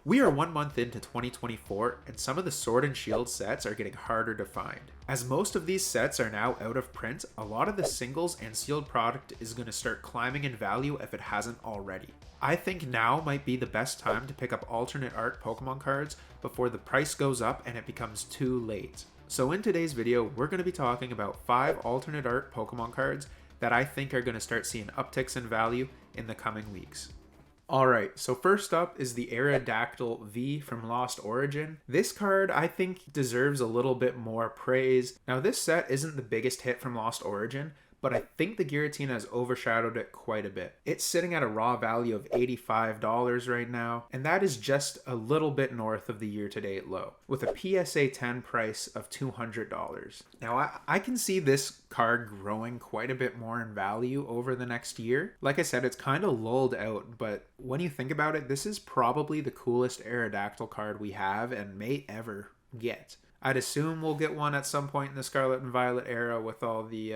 We are 1 month into 2024, and some of the Sword and Shield sets are getting harder to find. As most of these sets are now out of print, a lot of the singles and sealed product is going to start climbing in value if it hasn't already. I think now might be the best time to pick up alternate art Pokemon cards before the price goes up and it becomes too late. So in today's video, we're going to be talking about 5 alternate art Pokemon cards that I think are going to start seeing upticks in value in the coming weeks. Alright, so first up is the Aerodactyl V from Lost Origin. This card I think deserves a little bit more praise. Now this set isn't the biggest hit from Lost Origin, but I think the Giratina has overshadowed it quite a bit. It's sitting at a raw value of $85 right now, and that is just a little bit north of the year-to-date low, with a PSA 10 price of $200. Now, I can see this card growing quite a bit more in value over the next year. Like I said, it's kind of lulled out, but when you think about it, this is probably the coolest Aerodactyl card we have and may ever get. I'd assume we'll get one at some point in the Scarlet and Violet era with all the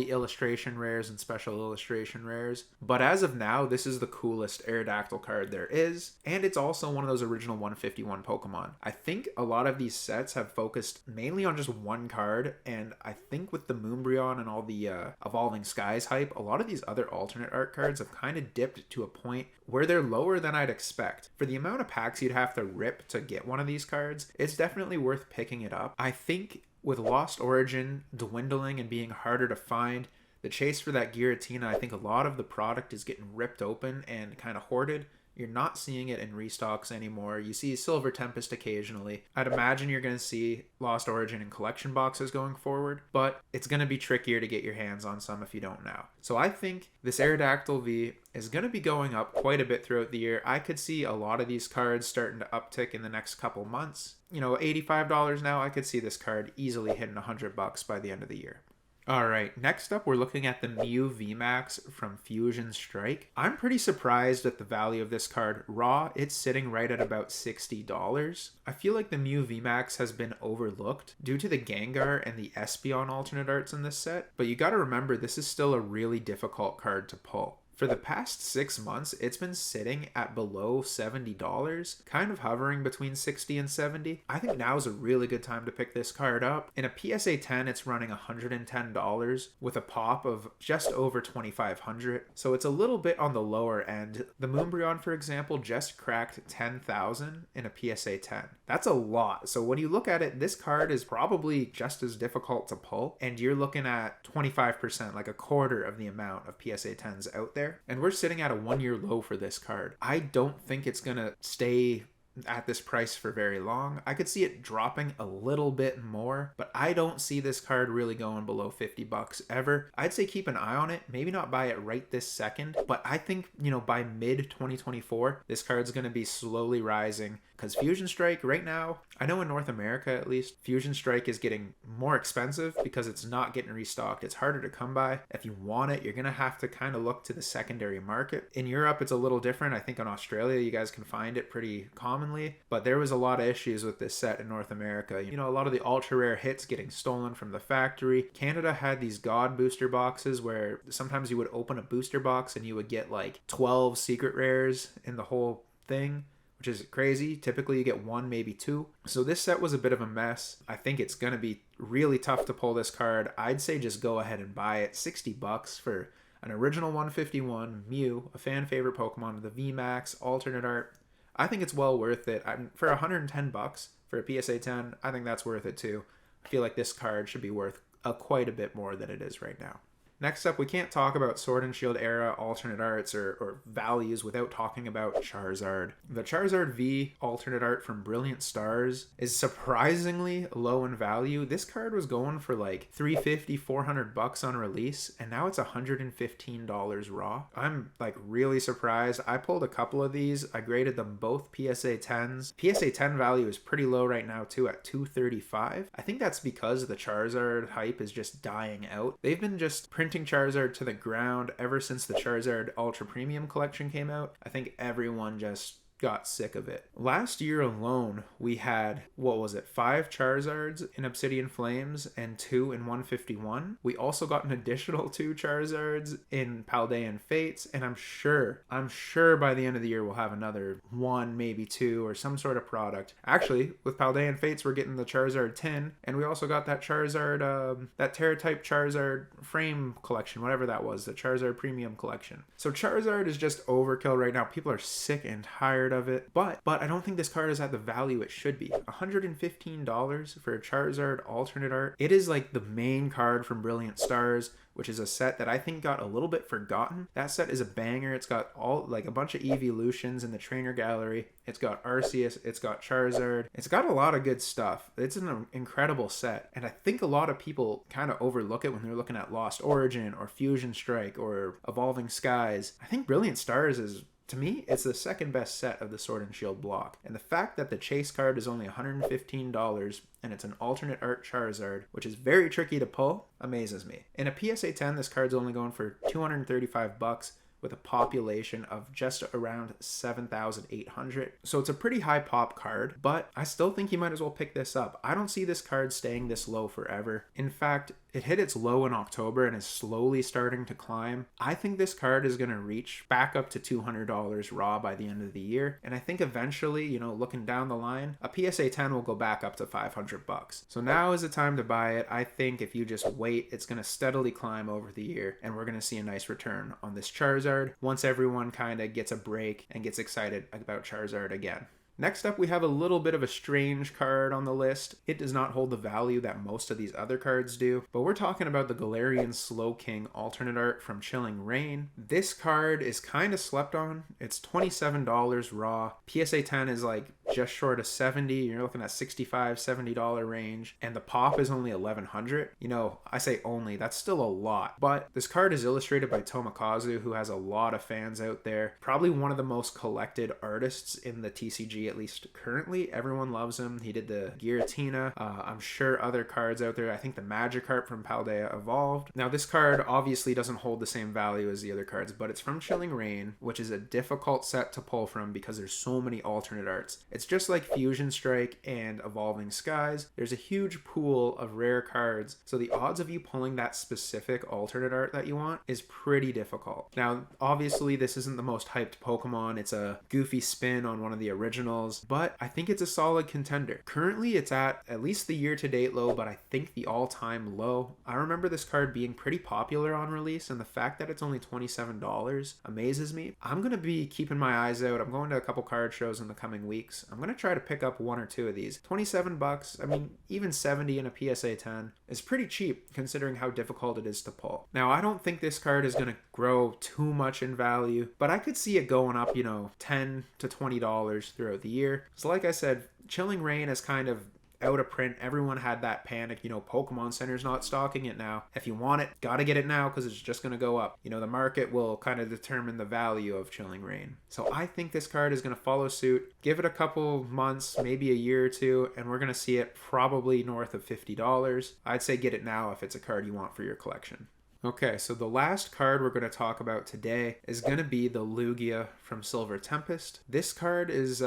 illustration rares and special illustration rares. But as of now, this is the coolest Aerodactyl card there is, and it's also one of those original 151 Pokemon. I think a lot of these sets have focused mainly on just one card, and I think with the Moonbreon and all the Evolving Skies hype, a lot of these other alternate art cards have kind of dipped to a point where they're lower than I'd expect. For the amount of packs you'd have to rip to get one of these cards, it's definitely worth picking it up. I think with Lost Origin dwindling and being harder to find, the chase for that Giratina, I think a lot of the product is getting ripped open and kind of hoarded. You're not seeing it in restocks anymore. You see Silver Tempest occasionally. I'd imagine you're going to see Lost Origin in collection boxes going forward, but it's going to be trickier to get your hands on some if you don't now. So I think this Aerodactyl V is going to be going up quite a bit throughout the year. I could see a lot of these cards starting to uptick in the next couple months. You know, $85 now, I could see this card easily hitting $100 by the end of the year. Alright, next up we're looking at the Mew VMAX from Fusion Strike. I'm pretty surprised at the value of this card. Raw, it's sitting right at about $60. I feel like the Mew VMAX has been overlooked due to the Gengar and the Espeon alternate arts in this set, but you gotta remember this is still a really difficult card to pull. For the past 6 months, it's been sitting at below $70, kind of hovering between $60 and $70. I think now is a really good time to pick this card up. In a PSA 10, it's running $110 with a pop of just over $2,500, so it's a little bit on the lower end. The Moonbreon, for example, just cracked $10,000 in a PSA 10. That's a lot. So when you look at it, this card is probably just as difficult to pull, and you're looking at 25%, like a quarter of the amount of PSA 10s out there. And we're sitting at a 1-year low for this card. I don't think it's gonna stay at this price for very long. I could see it dropping a little bit more, but I don't see this card really going below $50 ever. I'd say keep an eye on it, maybe not buy it right this second, but I think, you know, by mid 2024, this card's gonna be slowly rising, because Fusion Strike right now, I know in North America at least, Fusion Strike is getting more expensive because it's not getting restocked. It's harder to come by. If you want it, you're gonna have to kind of look to the secondary market. In Europe, it's a little different. I think in Australia, you guys can find it pretty commonly, but there was a lot of issues with this set in North America. You know, a lot of the ultra rare hits getting stolen from the factory. Canada had these God booster boxes where sometimes you would open a booster box and you would get like 12 secret rares in the whole thing, which is crazy. Typically you get 1, maybe 2. So this set was a bit of a mess. I think it's going to be really tough to pull this card. I'd say just go ahead and buy it. $60 for an original 151 Mew, a fan favorite Pokemon, the VMAX, alternate art. I think it's well worth it. For $110 for a PSA 10, I think that's worth it too. I feel like this card should be worth quite a bit more than it is right now. Next up, we can't talk about Sword and Shield era alternate arts or values without talking about Charizard. The Charizard V alternate art from Brilliant Stars is surprisingly low in value. This card was going for like $350, $400 on release, and now it's $115 raw. I'm like really surprised. I pulled a couple of these. I graded them both PSA 10s. PSA 10 value is pretty low right now too at $235. I think that's because the Charizard hype is just dying out. They've been just printing Charizard to the ground ever since the Charizard Ultra Premium collection came out. I think everyone just got sick of it. Last year alone, we had, what was it, 5 Charizards in Obsidian Flames and 2 in 151. We also got an additional 2 Charizards in Paldean Fates, and I'm sure by the end of the year we'll have another 1, maybe 2, or some sort of product. Actually, with Paldean Fates, we're getting the Charizard tin, and we also got that Charizard, that Terra-type Charizard frame collection, whatever that was, the Charizard Premium collection. So Charizard is just overkill right now. People are sick and tired of it, but I don't think this card is at the value it should be. $115 for a Charizard alternate art. It is like the main card from Brilliant Stars, which is a set that I think got a little bit forgotten. That set is a banger. It's got all, like, a bunch of evolutions in the trainer gallery. It's got Arceus, it's got Charizard. It's got a lot of good stuff. It's an incredible set, and I think a lot of people kind of overlook it when they're looking at Lost Origin or Fusion Strike or Evolving Skies. I think Brilliant Stars is, to me, it's the second best set of the Sword and Shield block. And the fact that the chase card is only $115 and it's an alternate art Charizard, which is very tricky to pull, amazes me. In a PSA 10, this card's only going for $235 with a population of just around 7,800. So it's a pretty high pop card, but I still think you might as well pick this up. I don't see this card staying this low forever. In fact, it hit its low in October and is slowly starting to climb. I think this card is going to reach back up to $200 raw by the end of the year. And I think eventually, you know, looking down the line, a PSA 10 will go back up to $500. So now is the time to buy it. I think if you just wait, it's going to steadily climb over the year and we're going to see a nice return on this Charizard once everyone kind of gets a break and gets excited about Charizard again. Next up, we have a little bit of a strange card on the list. It does not hold the value that most of these other cards do, but we're talking about the Galarian Slowking alternate art from Chilling Reign. This card is kind of slept on. It's $27 raw. PSA 10 is like just short of 70. You're looking at $65, $70 range, and the pop is only 1100. You know, I say only, that's still a lot, but this card is illustrated by Tomokazu, who has a lot of fans out there. Probably one of the most collected artists in the TCG, at least currently. Everyone loves him. He did the Giratina. I'm sure other cards out there. I think the Magikarp from Paldea Evolved. Now, this card obviously doesn't hold the same value as the other cards, but it's from Chilling Reign, which is a difficult set to pull from because there's so many alternate arts. It's just like Fusion Strike and Evolving Skies. There's a huge pool of rare cards, so the odds of you pulling that specific alternate art that you want is pretty difficult. Now, obviously, this isn't the most hyped Pokemon. It's a goofy spin on one of the originals, but I think it's a solid contender. Currently, it's at least the year-to-date low, but I think the all-time low. I remember this card being pretty popular on release, and the fact that it's only $27 amazes me. I'm going to be keeping my eyes out. I'm going to a couple card shows in the coming weeks. I'm going to try to pick up 1 or 2 of these. $27, I mean, even 70 in a PSA 10 is pretty cheap considering how difficult it is to pull. Now, I don't think this card is going to grow too much in value, but I could see it going up, you know, $10 to $20 throughout the year. So like I said, Chilling Reign is kind of out of print. Everyone had that panic, you know, Pokemon Center's not stocking it now. If you want it, gotta get it now because it's just gonna go up. You know, the market will kind of determine the value of Chilling Reign. So I think this card is gonna follow suit. Give it a couple months, maybe a year or two, and we're gonna see it probably north of $50. I'd say get it now if it's a card you want for your collection. Okay, so the last card we're going to talk about today is going to be the Lugia from Silver Tempest. This card is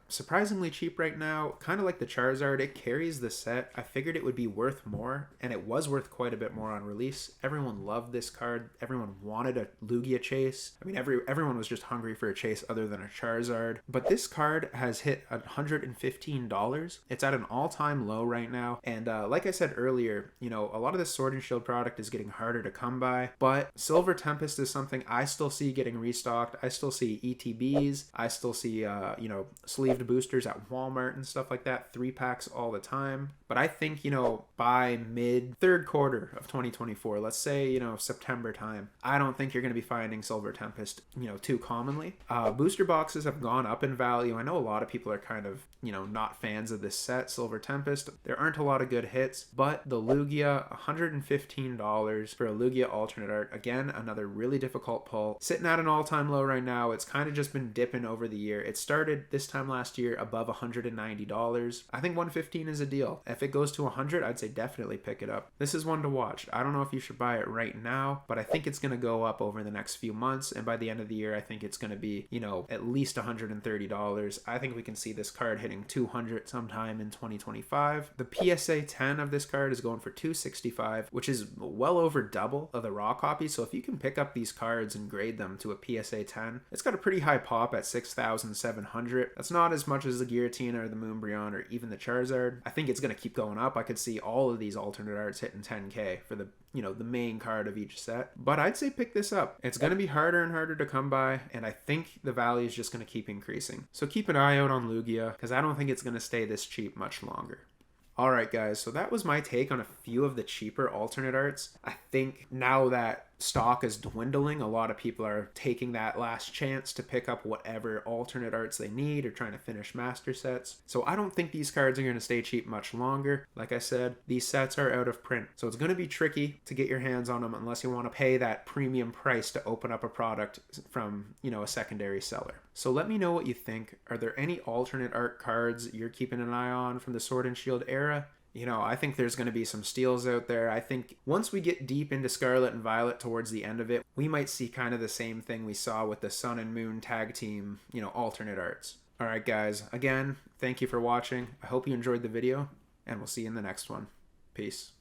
surprisingly cheap right now, kind of like the Charizard. It carries the set. I figured it would be worth more, and it was worth quite a bit more on release. Everyone loved this card. Everyone wanted a Lugia chase. I mean, everyone was just hungry for a chase other than a Charizard. But this card has hit $115. It's at an all-time low right now, and like I said earlier, you know, a lot of the Sword and Shield product is getting harder to come by, but Silver Tempest is something I still see getting restocked. I still see ETBs. I still see, you know, sleeved boosters at Walmart and stuff like that, 3-packs all the time. But I think, you know, by mid-third quarter of 2024, let's say, you know, September time, I don't think you're going to be finding Silver Tempest, you know, too commonly. Booster boxes have gone up in value. I know a lot of people are kind of, you know, not fans of this set, Silver Tempest. There aren't a lot of good hits, but the Lugia, $115 for a Lugia Lugia alternate art. Again, another really difficult pull. Sitting at an all-time low right now. It's kind of just been dipping over the year. It started this time last year above $190. I think 115 is a deal. If it goes to 100, I'd say definitely pick it up. This is one to watch. I don't know if you should buy it right now, but I think it's going to go up over the next few months, and by the end of the year, I think it's going to be, you know, at least $130. I think we can see this card hitting 200 sometime in 2025. The PSA 10 of this card is going for $265, which is well over double of the raw copy. So if you can pick up these cards and grade them to a PSA 10, it's got a pretty high pop at 6,700. That's not as much as the Giratina or the Moonbryon or even the Charizard. I think it's going to keep going up. I could see all of these alternate arts hitting 10K for the, you know, the main card of each set. But I'd say pick this up. It's going to be harder and harder to come by, and I think the value is just going to keep increasing. So keep an eye out on Lugia, because I don't think it's going to stay this cheap much longer. Alright guys, so that was my take on a few of the cheaper alternate arts. I think now that stock is dwindling, a lot of people are taking that last chance to pick up whatever alternate arts they need or trying to finish master sets. So I don't think these cards are going to stay cheap much longer. Like I said, these sets are out of print, so it's going to be tricky to get your hands on them unless you want to pay that premium price to open up a product from, you know, a secondary seller. So let me know what you think. Are there any alternate art cards you're keeping an eye on from the Sword and Shield era? You know, I think there's going to be some steals out there. I think once we get deep into Scarlet and Violet towards the end of it, we might see kind of the same thing we saw with the Sun and Moon tag team, you know, alternate arts. All right, guys. Again, thank you for watching. I hope you enjoyed the video, and we'll see you in the next one. Peace.